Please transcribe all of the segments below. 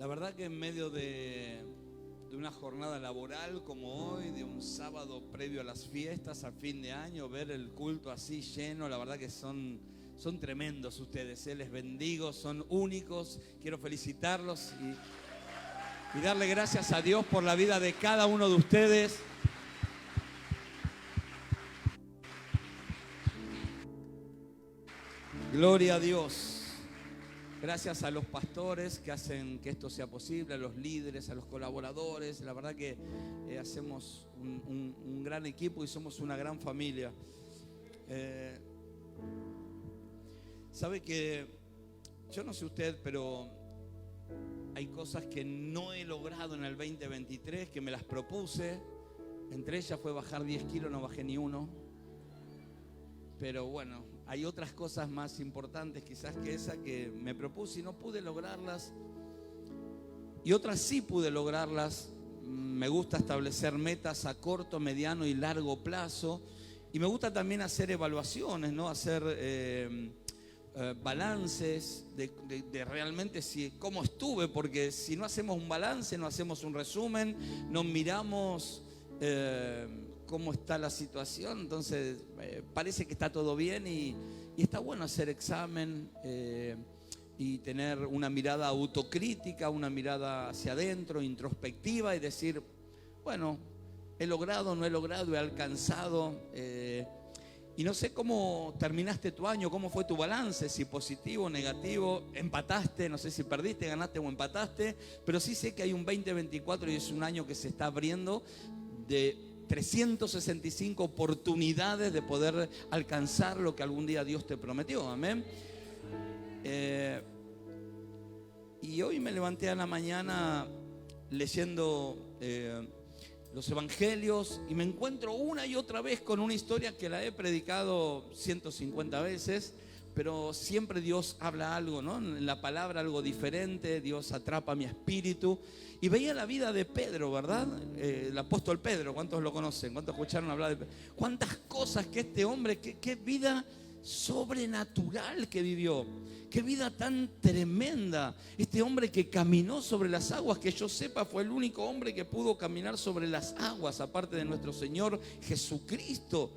La verdad que en medio de una jornada laboral como hoy, de un sábado previo a las fiestas, a fin de año, ver el culto así lleno, la verdad que son tremendos ustedes, les bendigo, son únicos. Quiero felicitarlos y darle gracias a Dios por la vida de cada uno de ustedes. Gloria a Dios. Gracias a los pastores que hacen que esto sea posible, a los líderes, a los colaboradores. La verdad que hacemos un gran equipo y somos una gran familia. Sabe que, yo no sé usted, pero hay cosas que no he logrado en el 2023, que me las propuse. Entre ellas fue bajar 10 kilos, no bajé ni uno. Pero bueno, hay otras cosas más importantes quizás que esa que me propuse y no pude lograrlas. Y otras sí pude lograrlas. Me gusta establecer metas a corto, mediano y largo plazo. Y me gusta también hacer evaluaciones, ¿no? Hacer balances de realmente cómo estuve. Porque si no hacemos un balance, no hacemos un resumen, no miramos cómo está la situación, entonces parece que está todo bien y está bueno hacer examen y tener una mirada autocrítica, una mirada hacia adentro, introspectiva y decir, bueno, he logrado, no he logrado, he alcanzado. Y no sé cómo terminaste tu año, cómo fue tu balance, si positivo, negativo, empataste, no sé si perdiste, ganaste o empataste, pero sí sé que hay un 2024 y es un año que se está abriendo de 365 oportunidades de poder alcanzar lo que algún día Dios te prometió, amén. Y hoy me levanté a la mañana leyendo los evangelios y me encuentro una y otra vez con una historia que la he predicado 150 veces, pero siempre Dios habla algo, ¿no? En la palabra algo diferente, Dios atrapa mi espíritu. Y veía la vida de Pedro, ¿verdad? El apóstol Pedro, ¿cuántos lo conocen? ¿Cuántos escucharon hablar de Pedro? ¿Cuántas cosas que este hombre, qué vida sobrenatural que vivió? Qué vida tan tremenda. Este hombre que caminó sobre las aguas, que yo sepa fue el único hombre que pudo caminar sobre las aguas, aparte de nuestro Señor Jesucristo.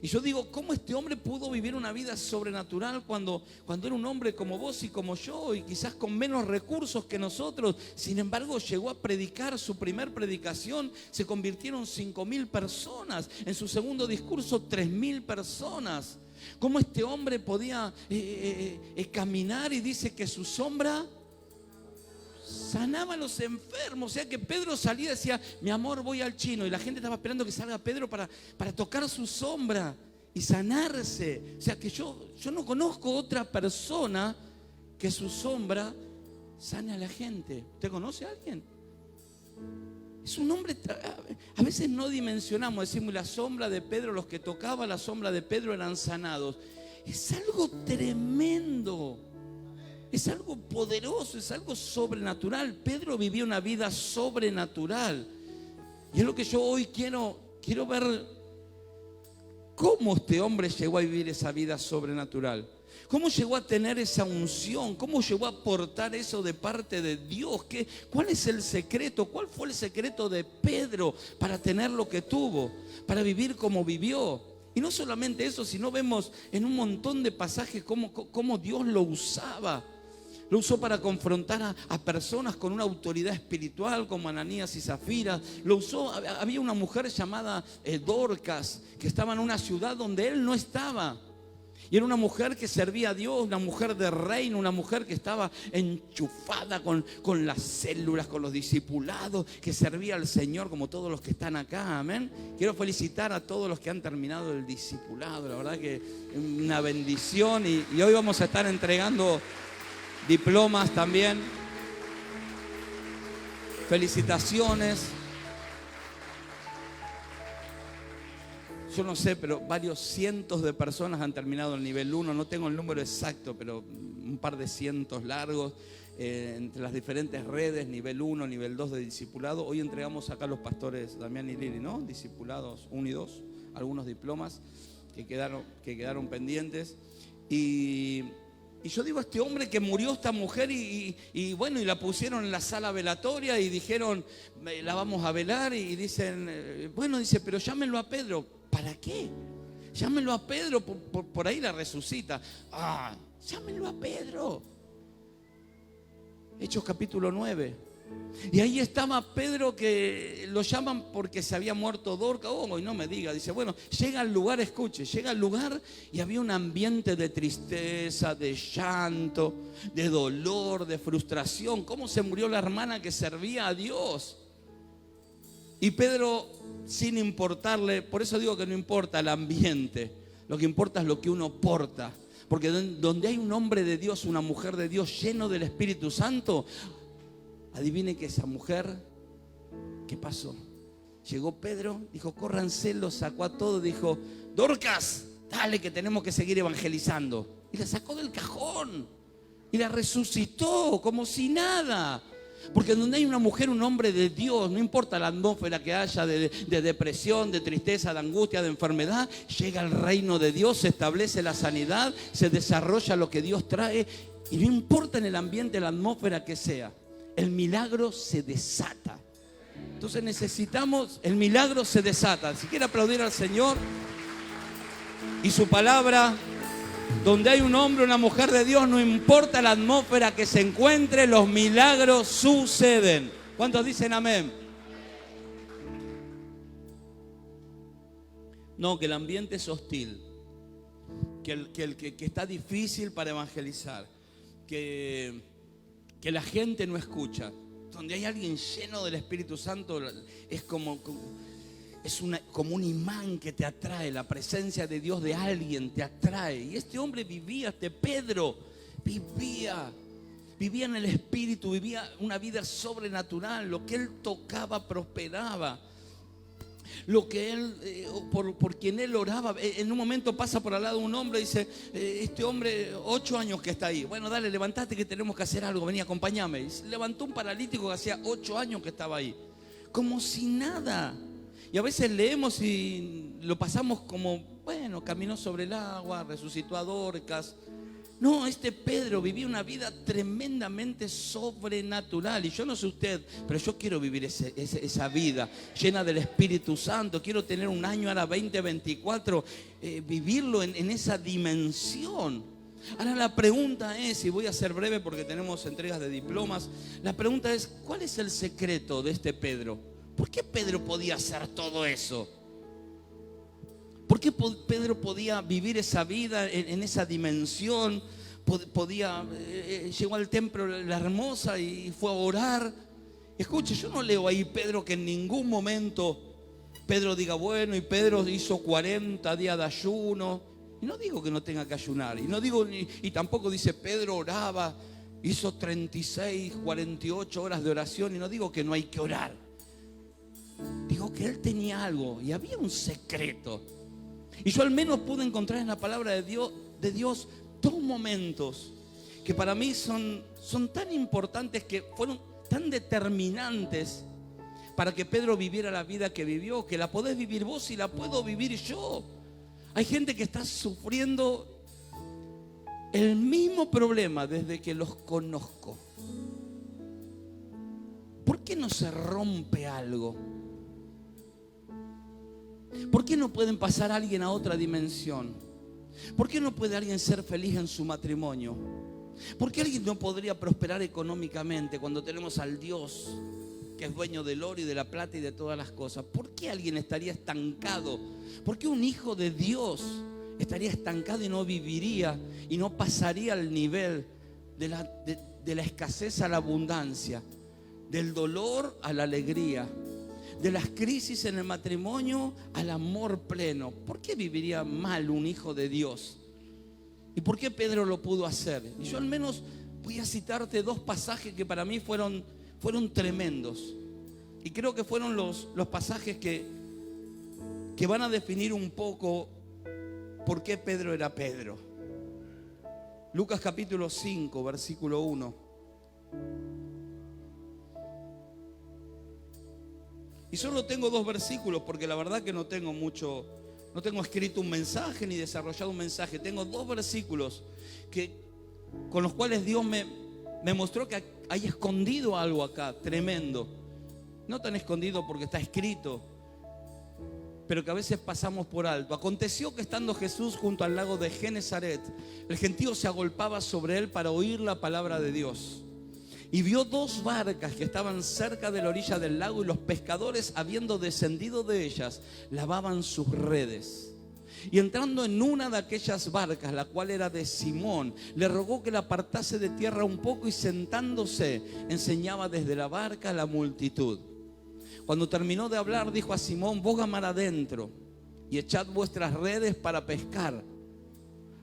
Y yo digo, ¿cómo este hombre pudo vivir una vida sobrenatural cuando era un hombre como vos y como yo y quizás con menos recursos que nosotros? Sin embargo, llegó a predicar su primer predicación, se convirtieron 5.000 personas. En su segundo discurso, 3.000 personas. ¿Cómo este hombre podía caminar y dice que su sombra sanaba a los enfermos? O sea que Pedro salía y decía, mi amor, voy al chino. Y la gente estaba esperando que salga Pedro para tocar su sombra y sanarse. O sea que yo no conozco otra persona que su sombra sane a la gente. ¿Usted conoce a alguien? Es un hombre, a veces no dimensionamos, decimos la sombra de Pedro, los que tocaban la sombra de Pedro eran sanados. Es algo tremendo. Es algo poderoso, es algo sobrenatural. Pedro vivió una vida sobrenatural. Y es lo que yo hoy quiero ver cómo este hombre llegó a vivir esa vida sobrenatural. ¿Cómo llegó a tener esa unción? ¿Cómo llegó a aportar eso de parte de Dios? ¿Cuál es el secreto? ¿Cuál fue el secreto de Pedro para tener lo que tuvo? Para vivir como vivió. Y no solamente eso, sino vemos en un montón de pasajes cómo Dios lo usaba. Lo usó para confrontar a personas con una autoridad espiritual como Ananías y Zafira. Lo usó, había una mujer llamada Dorcas que estaba en una ciudad donde él no estaba. Y era una mujer que servía a Dios, una mujer de reino, una mujer que estaba enchufada con las células, con los discipulados, que servía al Señor como todos los que están acá, amén. Quiero felicitar a todos los que han terminado el discipulado, la verdad que es una bendición y hoy vamos a estar entregando diplomas también. Felicitaciones. Yo no sé, pero varios cientos de personas han terminado el nivel 1. No tengo el número exacto, pero un par de cientos largos entre las diferentes redes, nivel 1, nivel 2 de discipulado. Hoy entregamos acá a los pastores Damián y Lili, ¿no? Discipulados 1 y 2, algunos diplomas que quedaron pendientes. Y Y yo digo, este hombre que murió, esta mujer, bueno, y la pusieron en la sala velatoria y dijeron, la vamos a velar, y dicen, bueno, dice, pero llámenlo a Pedro. ¿Para qué? Llámenlo a Pedro, por ahí la resucita. Ah, llámenlo a Pedro. Hechos capítulo 9. Y ahí estaba Pedro, que lo llaman porque se había muerto Dorcas. Oh, y no me diga, dice, bueno, llega al lugar, escuche, llega al lugar y había un ambiente de tristeza, de llanto, de dolor, de frustración. ¿Cómo se murió la hermana que servía a Dios? Y Pedro, sin importarle, por eso digo que no importa el ambiente, lo que importa es lo que uno porta. Porque donde hay un hombre de Dios, una mujer de Dios lleno del Espíritu Santo, adivine que esa mujer, ¿qué pasó? Llegó Pedro, dijo, córranse, lo sacó a todos, dijo, Dorcas, dale que tenemos que seguir evangelizando. Y la sacó del cajón y la resucitó como si nada. Porque donde hay una mujer, un hombre de Dios, no importa la atmósfera que haya de depresión, de tristeza, de angustia, de enfermedad, llega el reino de Dios, se establece la sanidad, se desarrolla lo que Dios trae, y no importa en el ambiente, la atmósfera que sea, el milagro se desata. Entonces necesitamos, el milagro se desata. Si quiere aplaudir al Señor y su palabra, donde hay un hombre, una mujer de Dios, no importa la atmósfera que se encuentre, los milagros suceden. ¿Cuántos dicen amén? No, que el ambiente es hostil, que está difícil para evangelizar, que la gente no escucha. Donde hay alguien lleno del Espíritu Santo, es como un imán que te atrae. La presencia de Dios de alguien te atrae. Y este hombre vivía, Pedro vivía en el Espíritu, vivía una vida sobrenatural. Lo que él tocaba prosperaba. Lo que él, por quien él oraba, en un momento pasa por al lado un hombre y dice, este hombre, 8 años que está ahí. Bueno, dale, levantate que tenemos que hacer algo, vení, acompáñame. Y se levantó un paralítico que hacía 8 años que estaba ahí. Como si nada. Y a veces leemos y lo pasamos como, bueno, caminó sobre el agua, resucitó a Dorcas. No, este Pedro vivía una vida tremendamente sobrenatural. Y yo no sé usted, pero yo quiero vivir esa vida llena del Espíritu Santo. Quiero tener un año ahora 2024, vivirlo en esa dimensión. Ahora la pregunta es, y voy a ser breve porque tenemos entregas de diplomas. La pregunta es, ¿cuál es el secreto de este Pedro? ¿Por qué Pedro podía hacer todo eso? ¿Por qué Pedro podía vivir esa vida en esa dimensión? Llegó al templo la hermosa y fue a orar. Escuche, yo no leo ahí Pedro que en ningún momento Pedro diga, bueno, y Pedro hizo 40 días de ayuno. Y no digo que no tenga que ayunar. Y no digo, y tampoco dice Pedro oraba, hizo 36, 48 horas de oración. Y no digo que no hay que orar. Digo que él tenía algo y había un secreto. Y yo al menos pude encontrar en la palabra de Dios 2 momentos que para mí son tan importantes, que fueron tan determinantes para que Pedro viviera la vida que vivió, que la podés vivir vos y la puedo vivir yo. Hay gente que está sufriendo el mismo problema desde que los conozco. ¿Por qué no se rompe algo? ¿Por qué no pueden pasar a alguien a otra dimensión? ¿Por qué no puede alguien ser feliz en su matrimonio? ¿Por qué alguien no podría prosperar económicamente cuando tenemos al Dios que es dueño del oro y de la plata y de todas las cosas? ¿Por qué alguien estaría estancado? ¿Por qué un hijo de Dios estaría estancado y no viviría y no pasaría al nivel de la escasez a la abundancia, del dolor a la alegría, de las crisis en el matrimonio al amor pleno? ¿Por qué viviría mal un hijo de Dios? ¿Y por qué Pedro lo pudo hacer? Y yo al menos voy a citarte 2 pasajes que para mí fueron tremendos. Y creo que fueron los pasajes que van a definir un poco por qué Pedro era Pedro. Lucas capítulo 5, versículo 1. Y solo tengo 2 versículos porque la verdad que no tengo escrito un mensaje ni desarrollado un mensaje. Tengo 2 versículos que con los cuales Dios me mostró que hay escondido algo acá, tremendo. No tan escondido porque está escrito, pero que a veces pasamos por alto. Aconteció que estando Jesús junto al lago de Genesaret, el gentío se agolpaba sobre él para oír la palabra de Dios. Y vio 2 barcas que estaban cerca de la orilla del lago, y los pescadores, habiendo descendido de ellas, lavaban sus redes. Y entrando en una de aquellas barcas, la cual era de Simón, le rogó que la apartase de tierra un poco, y sentándose enseñaba desde la barca a la multitud. Cuando terminó de hablar, dijo a Simón: boga mar adentro y echad vuestras redes para pescar.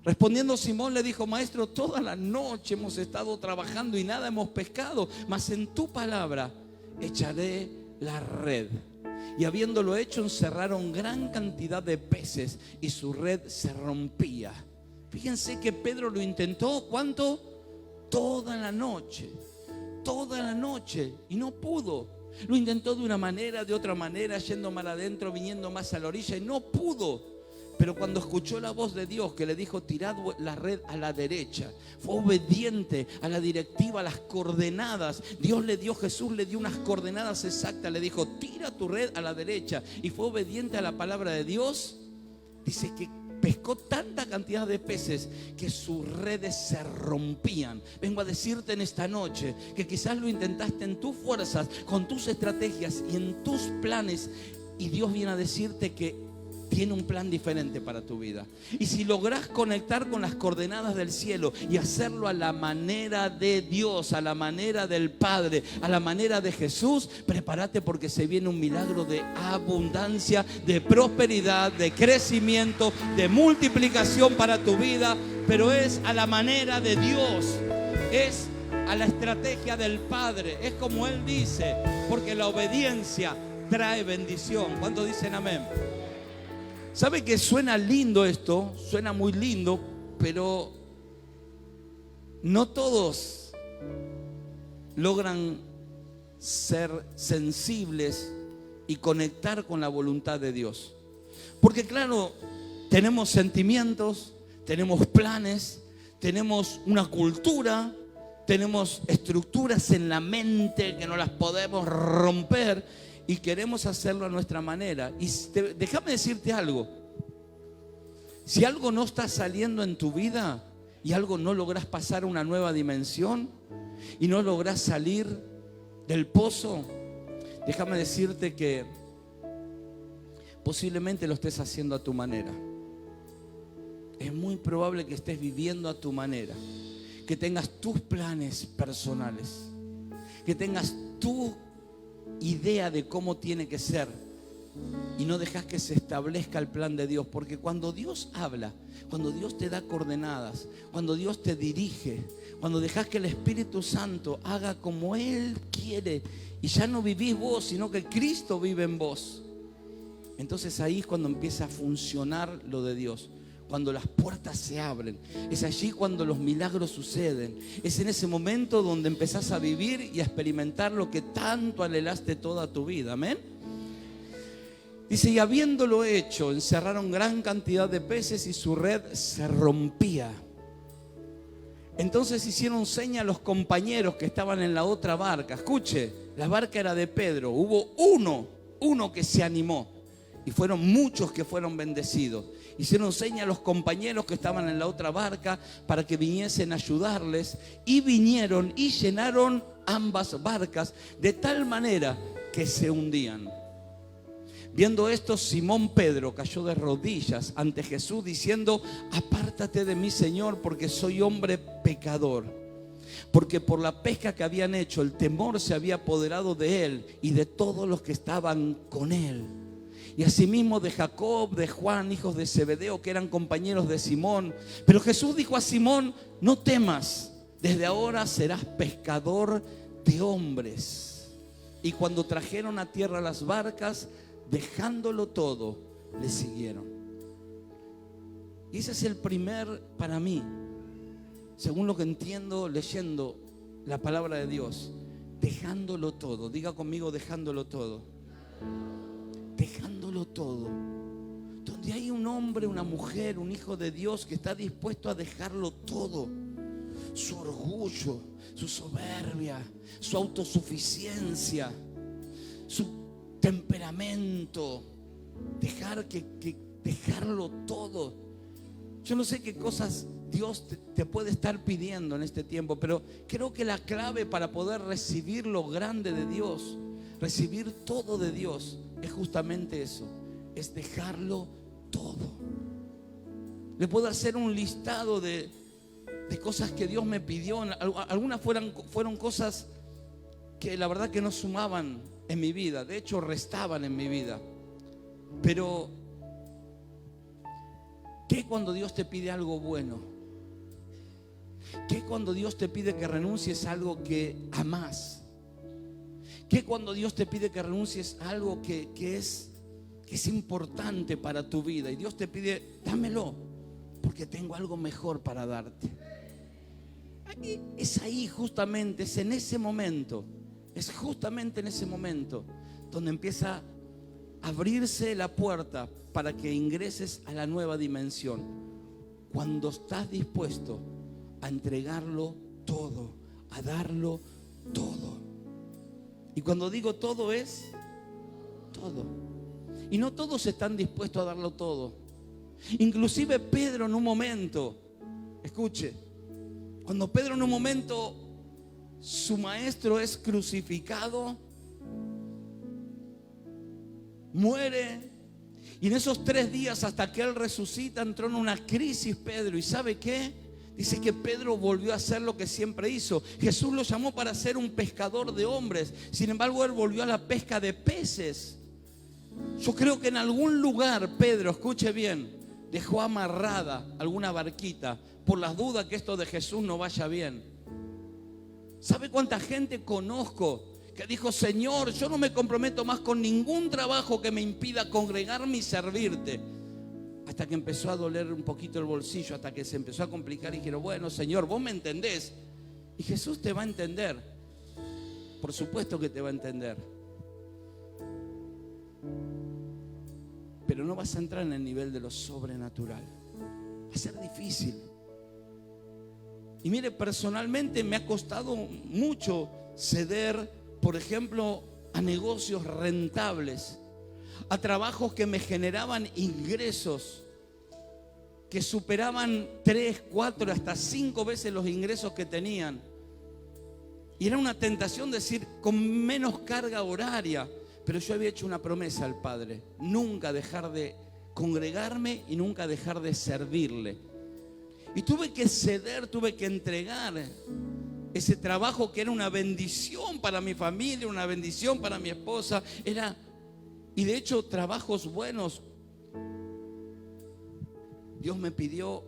Respondiendo Simón le dijo: Maestro, toda la noche hemos estado trabajando y nada hemos pescado, mas en tu palabra echaré la red. Y habiéndolo hecho, encerraron gran cantidad de peces y su red se rompía. Fíjense que Pedro lo intentó, ¿cuánto? Toda la noche, y no pudo. Lo intentó de una manera, de otra manera, yendo mar adentro, viniendo más a la orilla, y no pudo. Pero cuando escuchó la voz de Dios que le dijo: tirad la red a la derecha, fue obediente a la directiva, a las coordenadas. Jesús le dio unas coordenadas exactas. Le dijo: tira tu red a la derecha. Y fue obediente a la palabra de Dios. Dice que pescó tanta cantidad de peces que sus redes se rompían. Vengo a decirte en esta noche que quizás lo intentaste en tus fuerzas, con tus estrategias y en tus planes, y Dios viene a decirte que tiene un plan diferente para tu vida. Y si lográs conectar con las coordenadas del cielo y hacerlo a la manera de Dios, a la manera del Padre, a la manera de Jesús, prepárate, porque se viene un milagro de abundancia, de prosperidad, de crecimiento, de multiplicación para tu vida. Pero es a la manera de Dios, es a la estrategia del Padre, es como Él dice, porque la obediencia trae bendición. ¿Cuántos dicen amén? ¿Sabe que suena lindo esto? Suena muy lindo, pero no todos logran ser sensibles y conectar con la voluntad de Dios. Porque claro, tenemos sentimientos, tenemos planes, tenemos una cultura, tenemos estructuras en la mente que no las podemos romper. Y queremos hacerlo a nuestra manera. Y déjame decirte algo. Si algo no está saliendo en tu vida y algo no logras pasar a una nueva dimensión y no logras salir del pozo, déjame decirte que posiblemente lo estés haciendo a tu manera. Es muy probable que estés viviendo a tu manera, que tengas tus planes personales, que tengas tu idea de cómo tiene que ser, y no dejas que se establezca el plan de Dios. Porque cuando Dios habla, cuando Dios te da coordenadas, cuando Dios te dirige, cuando dejas que el Espíritu Santo haga como Él quiere, y ya no vivís vos, sino que Cristo vive en vos, entonces ahí es cuando empieza a funcionar lo de Dios. Cuando las puertas se abren, es allí cuando los milagros suceden. Es en ese momento donde empezás a vivir y a experimentar lo que tanto anhelaste toda tu vida. Amén. Dice: y habiéndolo hecho, encerraron gran cantidad de peces y su red se rompía. Entonces hicieron seña a los compañeros que estaban en la otra barca. Escuche, la barca era de Pedro. Hubo uno que se animó, y fueron muchos que fueron bendecidos. Hicieron seña a los compañeros que estaban en la otra barca para que viniesen a ayudarles, y vinieron y llenaron ambas barcas de tal manera que se hundían. Viendo esto, Simón Pedro cayó de rodillas ante Jesús diciendo: apártate de mí, Señor, porque soy hombre pecador. Porque por la pesca que habían hecho, el temor se había apoderado de él y de todos los que estaban con él. Y asimismo de Jacob, de Juan, hijos de Zebedeo, que eran compañeros de Simón. Pero Jesús dijo a Simón: no temas, desde ahora serás pescador de hombres. Y cuando trajeron a tierra las barcas, dejándolo todo, le siguieron. Y ese es el primer, para mí, según lo que entiendo leyendo la palabra de Dios, dejándolo todo. Diga conmigo: dejándolo todo. Dejándolo todo. Donde hay un hombre, una mujer, un hijo de Dios que está dispuesto a dejarlo todo. su orgullo, su soberbia, su autosuficiencia, su temperamento. Dejarlo todo. Yo no sé qué cosas Dios te puede estar pidiendo en este tiempo, pero creo que la clave para poder recibir lo grande de Dios, recibir todo de Dios, es justamente eso, es dejarlo todo. Le puedo hacer un listado de cosas que Dios me pidió. Algunas fueron cosas que la verdad que no sumaban en mi vida, de hecho restaban en mi vida. Pero ¿qué cuando Dios te pide algo bueno? ¿Qué cuando Dios te pide que renuncies a algo que amás? ¿Qué cuando Dios te pide que renuncies a algo que es importante para tu vida? Y Dios te pide, dámelo, porque tengo algo mejor para darte. Es ahí justamente, es justamente en ese momento donde empieza a abrirse la puerta para que ingreses a la nueva dimensión. Cuando estás dispuesto a entregarlo todo, a darlo todo. Y cuando digo todo, es todo. Y no todos están dispuestos a darlo todo. Inclusive Pedro en un momento, escuche, cuando Pedro en un momento, su maestro es crucificado, muere, y en esos 3 días hasta que él resucita entró en una crisis Pedro. ¿Y sabe qué? Dice que Pedro volvió a hacer lo que siempre hizo. Jesús lo llamó para ser un pescador de hombres. Sin embargo, él volvió a la pesca de peces. Yo creo que en algún lugar Pedro, escuche bien, dejó amarrada alguna barquita por las dudas que esto de Jesús no vaya bien. ¿Sabe cuánta gente conozco que dijo: Señor, yo no me comprometo más con ningún trabajo que me impida congregarme y servirte? Hasta que empezó a doler un poquito el bolsillo, hasta que se empezó a complicar y dijeron: bueno, Señor, vos me entendés. Y Jesús te va a entender. Por supuesto que te va a entender. Pero no vas a entrar en el nivel de lo sobrenatural. Va a ser difícil. Y mire, personalmente me ha costado mucho ceder, por ejemplo, a negocios rentables, a trabajos que me generaban ingresos que superaban 3, 4, hasta 5 veces los ingresos que tenían. Y era una tentación decir, con menos carga horaria. Pero yo había hecho una promesa al Padre: nunca dejar de congregarme y nunca dejar de servirle. Y tuve que ceder, tuve que entregar ese trabajo que era una bendición para mi familia, una bendición para mi esposa. Y de hecho, trabajos buenos. Dios me pidió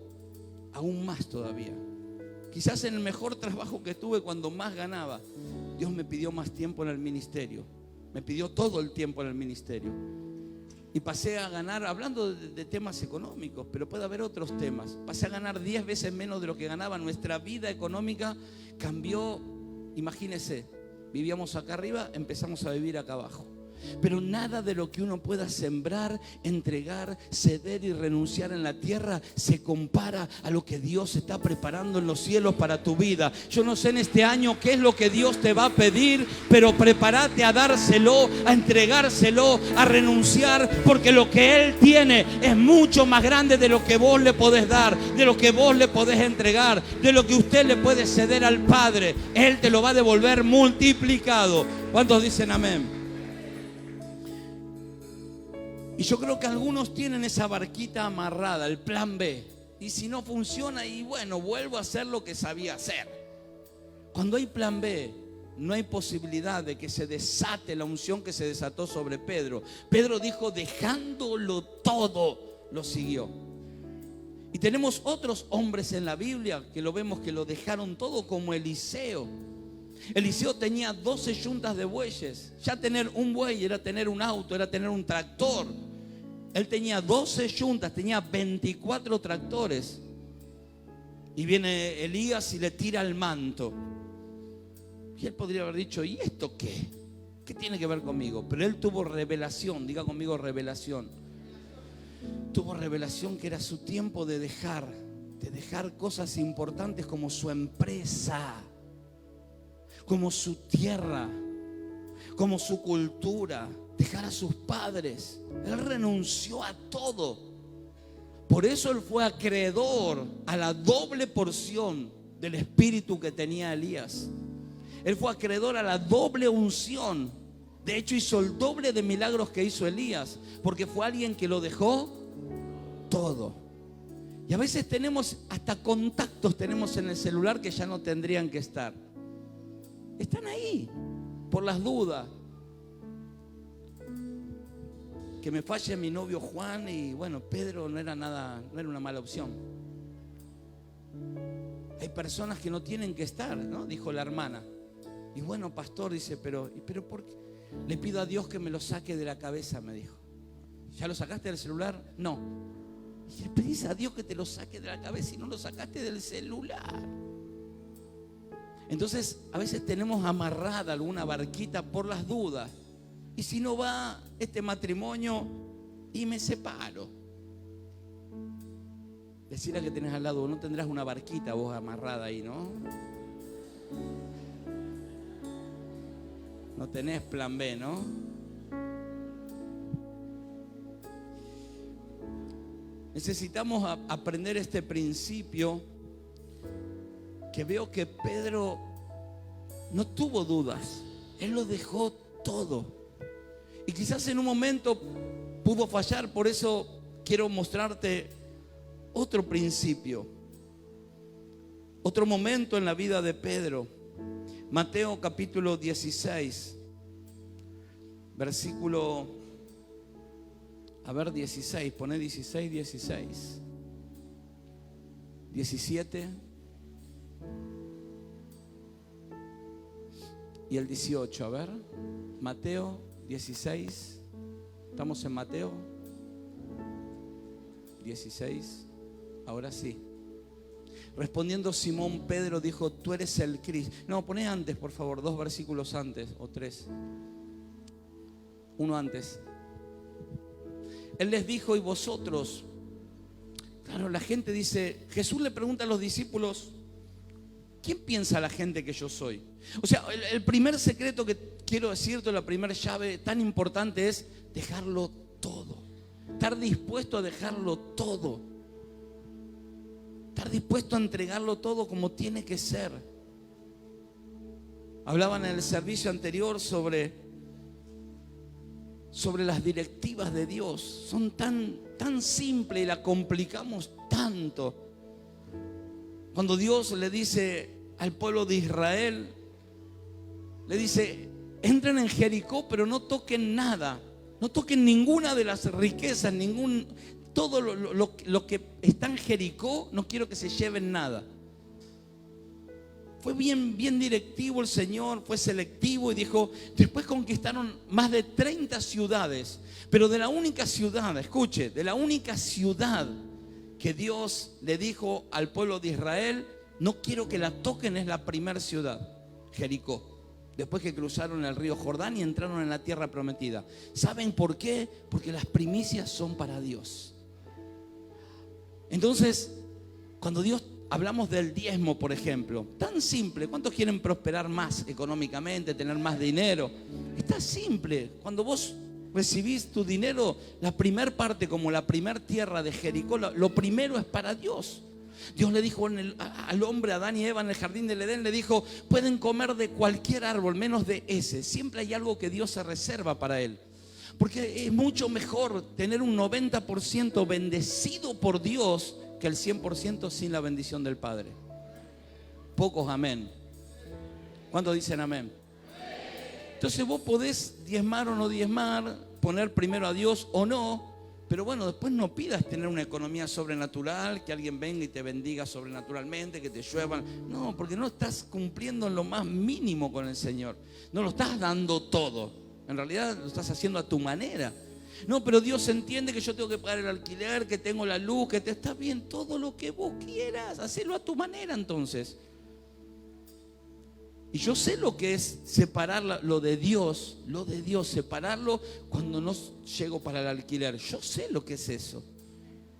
aún más todavía. Quizás en el mejor trabajo que tuve, cuando más ganaba, Dios me pidió más tiempo en el ministerio. Me pidió todo el tiempo en el ministerio. Y pasé a ganar, hablando de temas económicos, pero puede haber otros temas. Pasé a ganar 10 veces menos de lo que ganaba. Nuestra vida económica cambió. Imagínense, vivíamos acá arriba, empezamos a vivir acá abajo. Pero nada de lo que uno pueda sembrar, entregar, ceder y renunciar en la tierra se compara a lo que Dios está preparando en los cielos para tu vida. Yo no sé en este año qué es lo que Dios te va a pedir, pero prepárate a dárselo, a entregárselo, a renunciar, porque lo que Él tiene es mucho más grande de lo que vos le podés dar, de lo que vos le podés entregar, de lo que usted le puede ceder al Padre. Él te lo va a devolver multiplicado. ¿Cuántos dicen amén? Y yo creo que algunos tienen esa barquita amarrada, el plan B. Y si no funciona, y bueno, vuelvo a hacer lo que sabía hacer. Cuando hay plan B, no hay posibilidad de que se desate la unción que se desató sobre Pedro. Pedro dijo: dejándolo todo, lo siguió. Y tenemos otros hombres en la Biblia que lo vemos que lo dejaron todo, como Eliseo. Eliseo tenía 12 yuntas de bueyes. Ya tener un buey era tener un auto, era tener un tractor. Él tenía 12 yuntas, tenía 24 tractores. Y viene Elías y le tira el manto. Y él podría haber dicho: ¿y esto qué? ¿Qué tiene que ver conmigo? Pero él tuvo revelación. Diga conmigo: revelación. Tuvo revelación que era su tiempo de dejar de dejar cosas importantes como su empresa, como su tierra, como su cultura, dejar a sus padres. Él renunció a todo. Por eso él fue acreedor a la doble porción del espíritu que tenía Elías. Él fue acreedor a la doble unción. De hecho, hizo el doble de milagros que hizo Elías, porque fue alguien que lo dejó todo. Y a veces tenemos hasta contactos tenemos en el celular que ya no tendrían que estar. Están ahí por las dudas. Que me falle mi novio Juan y bueno, Pedro no era una mala opción. Hay personas que no tienen que estar, ¿no? Dijo la hermana. Y bueno, pastor, dice, pero ¿por qué? Le pido a Dios que me lo saque de la cabeza, me dijo. ¿Ya lo sacaste del celular? No. Y le pedís a Dios que te lo saque de la cabeza y no lo sacaste del celular. Entonces, a veces tenemos amarrada alguna barquita por las dudas. Y si no va este matrimonio y me separo. Decirle que tenés al lado, no tendrás una barquita vos amarrada ahí, ¿no? No tenés plan B, ¿no? Necesitamos aprender este principio que veo que Pedro no tuvo dudas. Él lo dejó todo. Y quizás en un momento pudo fallar, por eso quiero mostrarte otro principio. Otro momento en la vida de Pedro. Mateo capítulo 16, versículo, 16, poné 16, 16, 17 y el 18, Mateo 16, estamos en Mateo 16, ahora sí. Respondiendo Simón Pedro dijo, tú eres el Cristo. No, poné antes, por favor, 2 versículos antes o 3. Uno antes. Él les dijo, y vosotros. Claro, la gente dice, Jesús le pregunta a los discípulos, ¿quién piensa la gente que yo soy? O sea, el primer secreto que quiero decirte, la primera llave tan importante es dejarlo todo. Estar dispuesto a dejarlo todo. Estar dispuesto a entregarlo todo como tiene que ser. Hablaban en el servicio anterior sobre las directivas de Dios. Son tan simples y la complicamos tanto. Cuando Dios le dice al pueblo de Israel, le dice, entren en Jericó, pero no toquen nada. No toquen ninguna de las riquezas, todo lo que está en Jericó, no quiero que se lleven nada. Fue bien directivo el Señor, fue selectivo y dijo, después conquistaron más de 30 ciudades, pero de la única ciudad, escuche, de la única ciudad que Dios le dijo al pueblo de Israel, no quiero que la toquen, es la primera ciudad, Jericó. Después que cruzaron el río Jordán y entraron en la tierra prometida. ¿Saben por qué? Porque las primicias son para Dios. Entonces, cuando hablamos del diezmo, por ejemplo, tan simple. ¿Cuántos quieren prosperar más económicamente, tener más dinero? Está simple. Cuando vos recibís tu dinero, la primer parte, como la primer tierra de Jericó, lo primero es para Dios. Dios le dijo al hombre, Adán y Eva, en el jardín del Edén, le dijo, pueden comer de cualquier árbol, menos de ese. Siempre hay algo que Dios se reserva para él. Porque es mucho mejor tener un 90% bendecido por Dios que el 100% sin la bendición del Padre. Pocos amén. ¿Cuántos dicen amén? Entonces vos podés diezmar o no diezmar, poner primero a Dios o no, pero bueno, después no pidas tener una economía sobrenatural, que alguien venga y te bendiga sobrenaturalmente, que te lluevan. No, porque no estás cumpliendo en lo más mínimo con el Señor. No lo estás dando todo. En realidad lo estás haciendo a tu manera. No, pero Dios entiende que yo tengo que pagar el alquiler, que tengo la luz, que te está bien, todo lo que vos quieras, hacelo a tu manera entonces. Y yo sé lo que es separar lo de Dios, separarlo cuando no llego para el alquiler. Yo sé lo que es eso.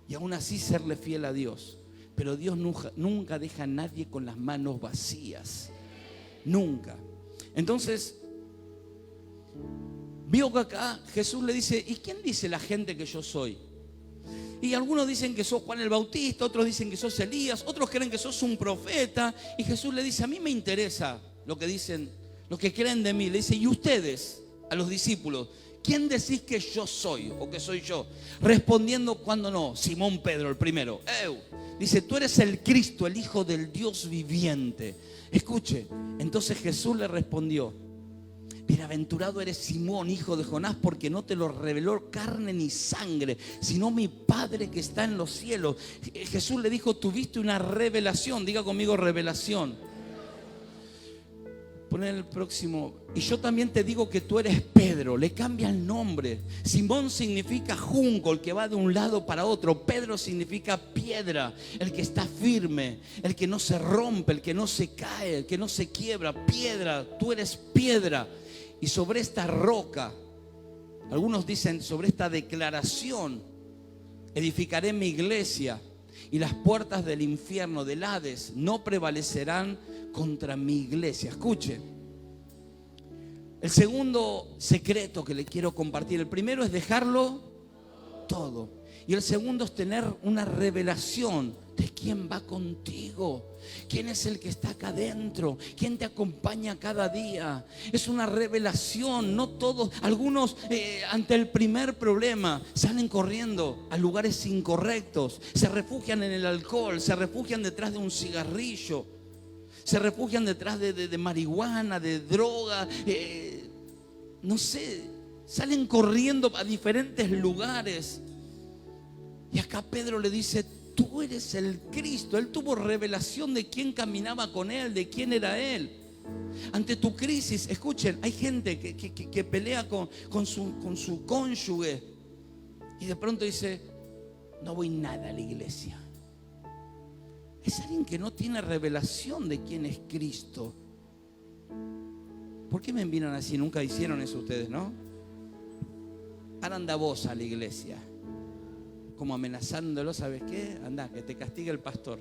Y aún así serle fiel a Dios. Pero Dios nunca deja a nadie con las manos vacías. Nunca. Entonces, vio que acá Jesús le dice: ¿y quién dice la gente que yo soy? Y algunos dicen que sos Juan el Bautista, otros dicen que sos Elías, otros creen que sos un profeta. Y Jesús le dice: a mí me interesa lo que dicen los que creen de mí. Le dice: ¿y ustedes, a los discípulos, quién decís que yo soy o que soy yo? Respondiendo, cuando no, Simón Pedro, el primero. Dice: tú eres el Cristo, el Hijo del Dios viviente. Escuche, entonces Jesús le respondió: bienaventurado eres Simón, hijo de Jonás, porque no te lo reveló carne ni sangre, sino mi Padre que está en los cielos. Jesús le dijo: tuviste una revelación. Diga conmigo: revelación. Poner el próximo. Y yo también te digo que tú eres Pedro. Le cambia el nombre. Simón significa junco, el que va de un lado para otro. Pedro significa piedra, el que está firme, el que no se rompe, el que no se cae, el que no se quiebra. Piedra, tú eres piedra. Y sobre esta roca, algunos dicen sobre esta declaración, edificaré mi iglesia, y las puertas del infierno, del Hades, no prevalecerán contra mi iglesia. Escuche, el segundo secreto que le quiero compartir: el primero es dejarlo todo, y el segundo es tener una revelación de quién va contigo, quién es el que está acá adentro, quién te acompaña cada día. Es una revelación. No todos, algunos ante el primer problema salen corriendo a lugares incorrectos, se refugian en el alcohol, se refugian detrás de un cigarrillo, se refugian detrás de marihuana, de droga, no sé, salen corriendo a diferentes lugares. Y acá Pedro le dice: tú eres el Cristo. Él tuvo revelación de quién caminaba con él, de quién era él. Ante tu crisis, escuchen, hay gente que pelea con su cónyuge y de pronto dice: no voy nada a la iglesia. Es alguien que no tiene revelación de quién es Cristo. ¿Por qué me miran así? Nunca hicieron eso ustedes, ¿no? Ahora anda vos a la iglesia, como amenazándolo. ¿Sabes qué? Anda, que te castigue el pastor.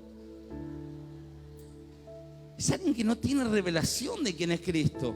Es alguien que no tiene revelación de quién es Cristo.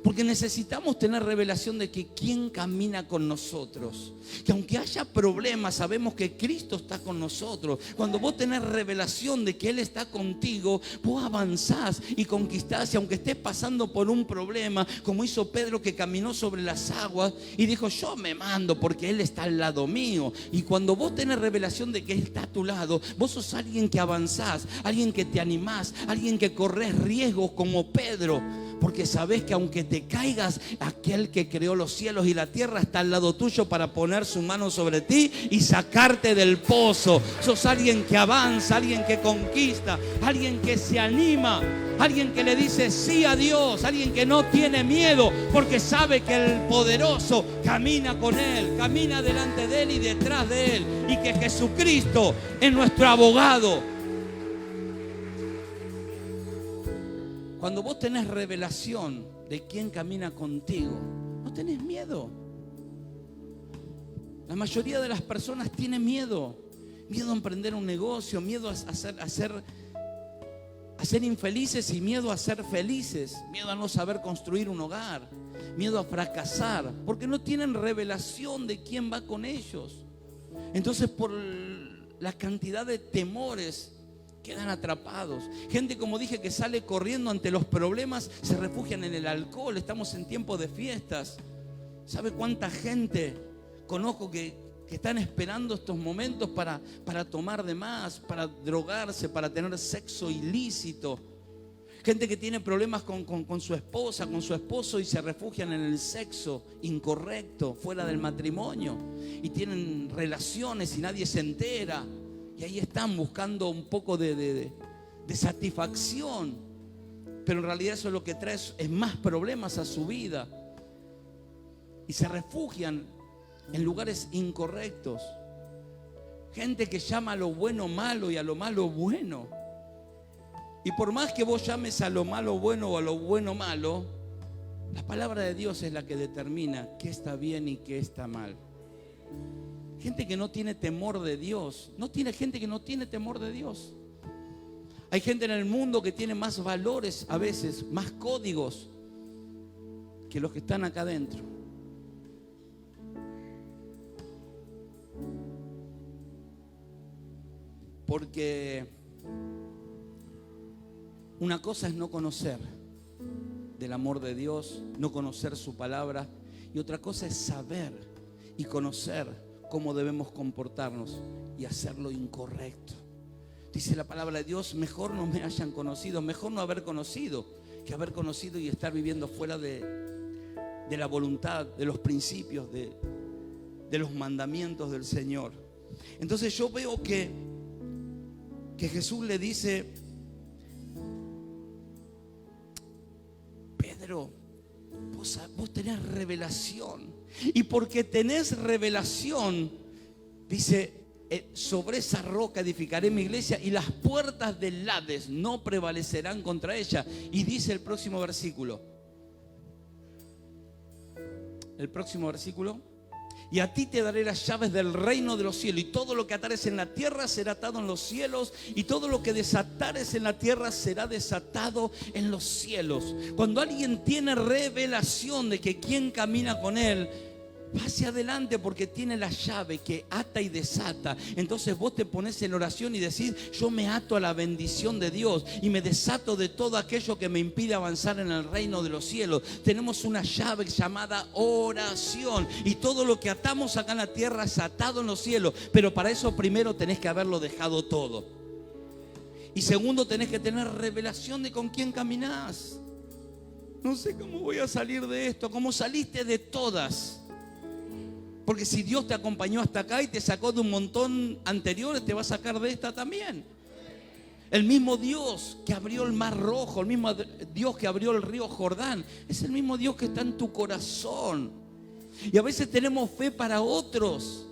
Porque necesitamos tener revelación de que quién camina con nosotros, que aunque haya problemas, sabemos que Cristo está con nosotros. Cuando vos tenés revelación de que Él está contigo, vos avanzás y conquistás. Y aunque estés pasando por un problema, como hizo Pedro, que caminó sobre las aguas y dijo: yo me mando porque Él está al lado mío. Y cuando vos tenés revelación de que Él está a tu lado, vos sos alguien que avanzás, alguien que te animás, alguien que corres riesgos como Pedro, porque sabés que aunque te caigas, aquel que creó los cielos y la tierra está al lado tuyo para poner su mano sobre ti y sacarte del pozo. Sos alguien que avanza, alguien que conquista, alguien que se anima, alguien que le dice sí a Dios, alguien que no tiene miedo porque sabe que el poderoso camina con Él, camina delante de Él y detrás de Él, y que Jesucristo es nuestro abogado. Cuando vos tenés revelación de quién camina contigo, no tenés miedo. La mayoría de las personas tienen miedo. Miedo a emprender un negocio, miedo a ser infelices y miedo a ser felices. Miedo a no saber construir un hogar, miedo a fracasar, porque no tienen revelación de quién va con ellos. Entonces, por la cantidad de temores, quedan atrapados. Gente, como dije, que sale corriendo ante los problemas, se refugian en el alcohol. Estamos en tiempo de fiestas. ¿Sabe cuánta gente conozco que están esperando estos momentos para tomar de más, para drogarse, para tener sexo ilícito? Gente que tiene problemas con su esposa, con su esposo, y se refugian en el sexo incorrecto, fuera del matrimonio, y tienen relaciones y nadie se entera. Y ahí están buscando un poco de satisfacción. Pero en realidad eso lo que trae es más problemas a su vida. Y se refugian en lugares incorrectos. Gente que llama a lo bueno malo y a lo malo bueno. Y por más que vos llames a lo malo bueno o a lo bueno malo, la palabra de Dios es la que determina qué está bien y qué está mal. Gente que no tiene temor de Dios. Gente que no tiene temor de Dios. Hay gente en el mundo que tiene más valores a veces, más códigos que los que están acá adentro. Porque una cosa es no conocer del amor de Dios, no conocer su palabra, y otra cosa es saber y conocer cómo debemos comportarnos y hacer lo incorrecto. Dice la palabra de Dios, mejor no me hayan conocido, mejor no haber conocido, que haber conocido y estar viviendo fuera de la voluntad, de los principios, de los mandamientos del Señor. Entonces yo veo que Jesús le dice, Pedro, vos tenés revelación, y porque tenés revelación, dice, sobre esa roca edificaré mi iglesia y las puertas del Hades no prevalecerán contra ella. Y dice el próximo versículo, y a ti te daré las llaves del reino de los cielos, y todo lo que atares en la tierra será atado en los cielos, y todo lo que desatares en la tierra será desatado en los cielos. Cuando alguien tiene revelación de que quien camina con él va hacia adelante porque tiene la llave que ata y desata, entonces vos te pones en oración y decís, yo me ato a la bendición de Dios y me desato de todo aquello que me impide avanzar en el reino de los cielos. Tenemos una llave llamada oración, y todo lo que atamos acá en la tierra es atado en los cielos, pero para eso primero tenés que haberlo dejado todo, y segundo tenés que tener revelación de con quién caminás. No sé cómo voy a salir de esto, como saliste de todas. Porque si Dios te acompañó hasta acá y te sacó de un montón anteriores, te va a sacar de esta también. El mismo Dios que abrió el Mar Rojo, el mismo Dios que abrió el río Jordán, es el mismo Dios que está en tu corazón. Y a veces tenemos fe para otros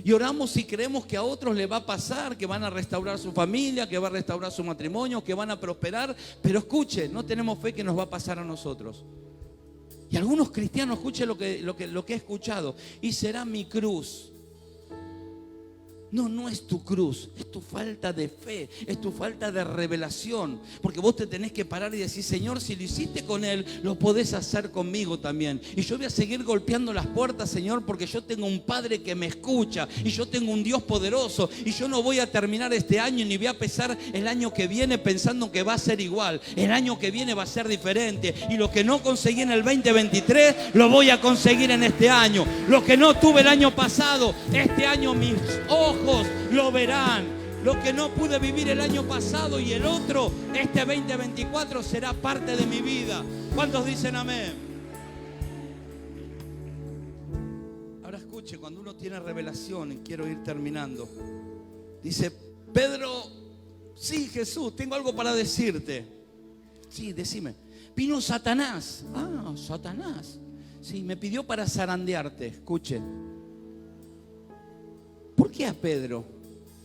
y oramos y creemos que a otros le va a pasar, que van a restaurar su familia, que va a restaurar su matrimonio, que van a prosperar. Pero escuche, no tenemos fe que nos va a pasar a nosotros. Y algunos cristianos, escuchen lo que he escuchado, y será mi cruz. No, no es tu cruz, es tu falta de fe, es tu falta de revelación. Porque vos te tenés que parar y decir, Señor, si lo hiciste con él, lo podés hacer conmigo también. Y yo voy a seguir golpeando las puertas, Señor, porque yo tengo un Padre que me escucha, y yo tengo un Dios poderoso, y yo no voy a terminar este año ni voy a empezar el año que viene pensando que va a ser igual. El año que viene va a ser diferente, y lo que no conseguí en el 2023 lo voy a conseguir en este año. Lo que no tuve el año pasado, este año mis ojos lo verán. Lo que no pude vivir el año pasado y el otro, este 2024 será parte de mi vida. ¿Cuántos dicen amén? Ahora escuche, cuando uno tiene revelación, y quiero ir terminando, dice Pedro, sí, Jesús, tengo algo para decirte. Sí, decime. Vino Satanás. Ah, Satanás. Sí, me pidió para zarandearte. Escuche. ¿Por qué a Pedro?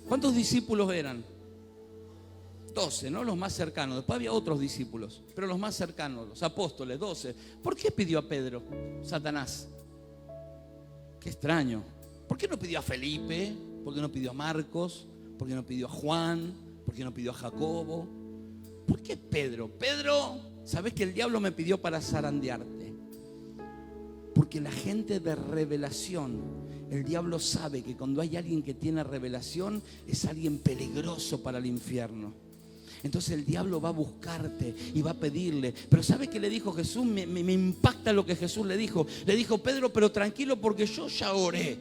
¿Cuántos discípulos eran? 12, ¿no? Los más cercanos. Después había otros discípulos, pero los más cercanos, los apóstoles, 12. ¿Por qué pidió a Pedro Satanás? Qué extraño. ¿Por qué no pidió a Felipe? ¿Por qué no pidió a Marcos? ¿Por qué no pidió a Juan? ¿Por qué no pidió a Jacobo? ¿Por qué Pedro? Pedro, ¿sabes que el diablo me pidió para zarandearte? Porque la gente de revelación, el diablo sabe que cuando hay alguien que tiene revelación, es alguien peligroso para el infierno. Entonces el diablo va a buscarte y va a pedirle. Pero ¿sabe qué le dijo Jesús? Me impacta lo que Jesús le dijo. Le dijo, Pedro, pero tranquilo, porque yo ya oré.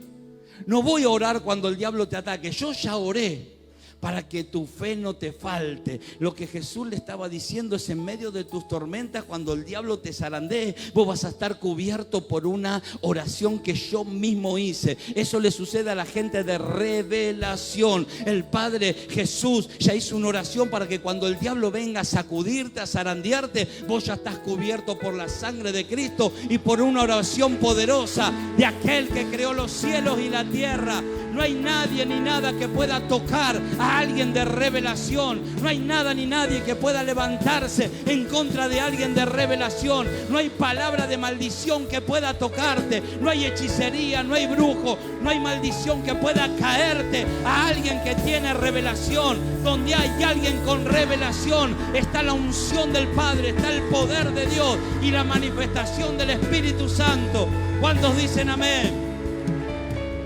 No voy a orar cuando el diablo te ataque. Yo ya oré para que tu fe no te falte. Lo que Jesús le estaba diciendo es, en medio de tus tormentas, cuando el diablo te zarandee, vos vas a estar cubierto por una oración que yo mismo hice. Eso le sucede a la gente de revelación. El Padre Jesús ya hizo una oración para que cuando el diablo venga a sacudirte, a zarandearte, vos ya estás cubierto por la sangre de Cristo y por una oración poderosa de aquel que creó los cielos y la tierra. No hay nadie ni nada que pueda tocar a alguien de revelación. No hay nada ni nadie que pueda levantarse en contra de alguien de revelación. No hay palabra de maldición que pueda tocarte. No hay hechicería, no hay brujo, no hay maldición que pueda caerte a alguien que tiene revelación. Donde hay alguien con revelación, está la unción del Padre, está el poder de Dios y la manifestación del Espíritu Santo. ¿Cuántos dicen amén?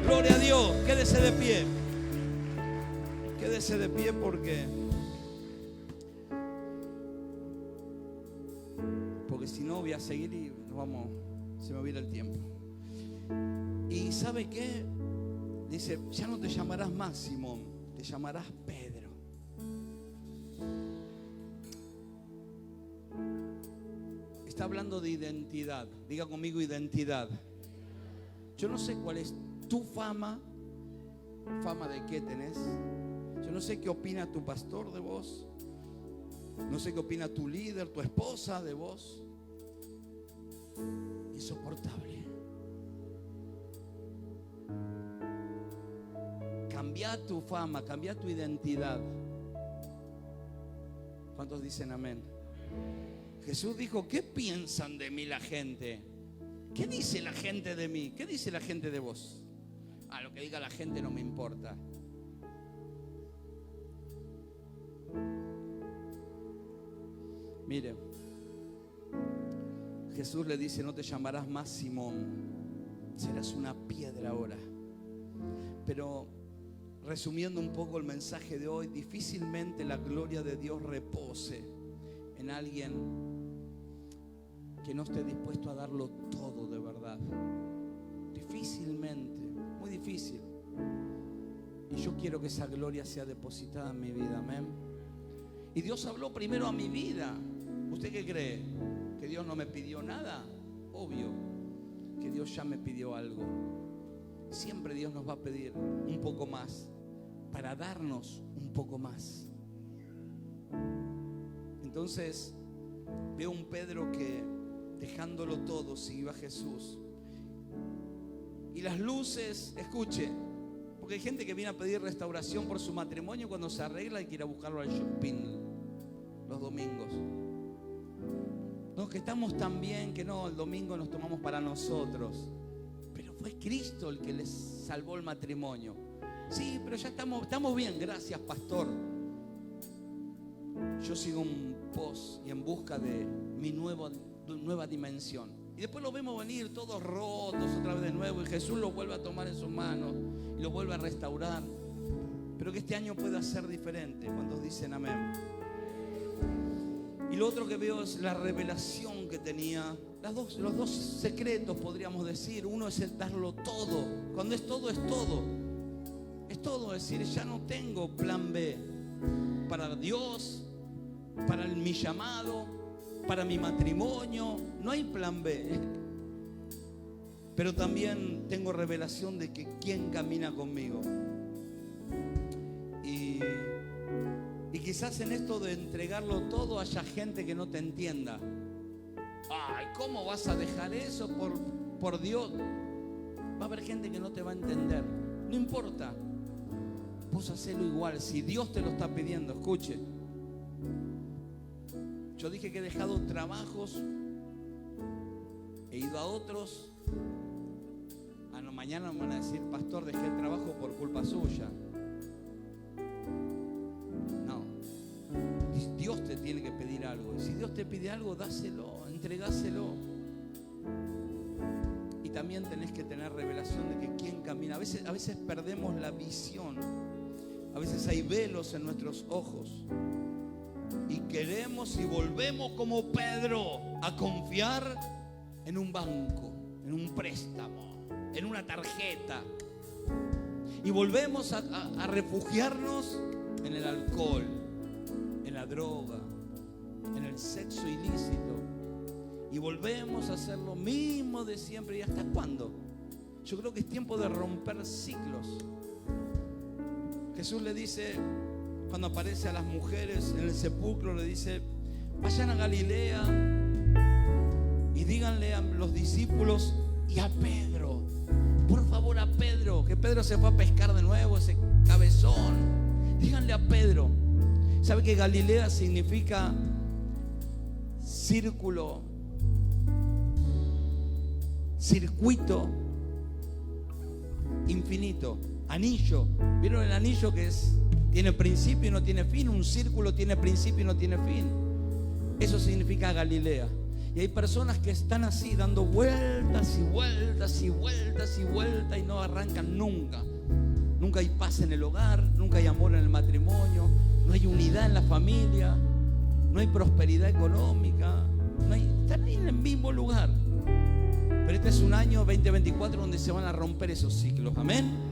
Gloria a Dios. Quédese de pie. Quédese de pie porque si no voy a seguir y se me va a ir el tiempo. ¿Y sabe qué? Dice, ya no te llamarás más Simón, te llamarás Pedro. Está hablando de identidad. Diga conmigo identidad. Yo no sé cuál es tu fama. ¿Fama de qué tenés? Yo no sé qué opina tu pastor de vos. No sé qué opina tu líder, tu esposa de vos. Insoportable. Cambia tu fama, cambia tu identidad. ¿Cuántos dicen amén? Jesús dijo, ¿qué piensan de mí la gente? ¿Qué dice la gente de mí? ¿Qué dice la gente de vos? Lo que diga la gente no me importa. Mire, Jesús le dice, no te llamarás más Simón, serás una piedra ahora. Pero resumiendo un poco el mensaje de hoy, difícilmente la gloria de Dios repose en alguien que no esté dispuesto a darlo todo de verdad. Difícilmente, muy difícil. Y yo quiero que esa gloria sea depositada en mi vida, amén. Y Dios habló primero a mi vida. ¿Usted qué cree? ¿Que Dios no me pidió nada? Obvio que Dios ya me pidió algo. Siempre Dios nos va a pedir un poco más para darnos un poco más. Entonces veo un Pedro que dejándolo todo siguió a Jesús. Y las luces, escuche, porque hay gente que viene a pedir restauración por su matrimonio, cuando se arregla y quiere buscarlo al shopping los domingos. No, que estamos tan bien que no, el domingo nos tomamos para nosotros. Pero fue Cristo el que les salvó el matrimonio. Sí, pero ya estamos bien, gracias pastor. Yo sigo un pos y en busca de mi nueva dimensión. Y después los vemos venir todos rotos otra vez de nuevo, y Jesús los vuelve a tomar en sus manos y los vuelve a restaurar. Pero que este año pueda ser diferente. ¿Cuántos dicen amén? Y lo otro que veo es la revelación que tenía. Los dos secretos, podríamos decir. Uno es el darlo todo. Cuando es todo, es todo. Es todo, es decir, ya no tengo plan B para Dios, para mi llamado, para mi matrimonio. No hay plan B. Pero también tengo revelación de que quién camina conmigo. Y quizás en esto de entregarlo todo haya gente que no te entienda. Ay, ¿cómo vas a dejar eso por Dios? Va a haber gente que no te va a entender. No importa. Vos hacelo igual. Si Dios te lo está pidiendo, escuche. Yo dije que he dejado trabajos, he ido a otros. No, mañana me van a decir, pastor, dejé el trabajo por culpa suya. Dios te tiene que pedir algo. Y si Dios te pide algo, dáselo, entregáselo. Y también tenés que tener revelación de que quién camina. A veces perdemos la visión. A veces hay velos en nuestros ojos. Y queremos y volvemos como Pedro a confiar en un banco, en un préstamo, en una tarjeta. Y volvemos a refugiarnos en el alcohol, en la droga, en el sexo ilícito. Y volvemos a hacer lo mismo de siempre. ¿Y hasta cuándo? Yo creo que es tiempo de romper ciclos. Jesús le dice, cuando aparece a las mujeres en el sepulcro, le dice, vayan a Galilea y díganle a los discípulos y a Pedro, por favor ahora Pedro, que Pedro se fue a pescar de nuevo, ese cabezón. Díganle a Pedro, ¿sabe que Galilea significa círculo, circuito infinito, anillo? ¿Vieron el anillo que tiene principio y no tiene fin? Un círculo tiene principio y no tiene fin. Eso significa Galilea. Y hay personas que están así dando vueltas y vueltas y vueltas y vueltas y no arrancan nunca. Nunca hay paz en el hogar, nunca hay amor en el matrimonio, no hay unidad en la familia, no hay prosperidad económica, están ahí en el mismo lugar. Pero este es un año 2024 donde se van a romper esos ciclos. Amén.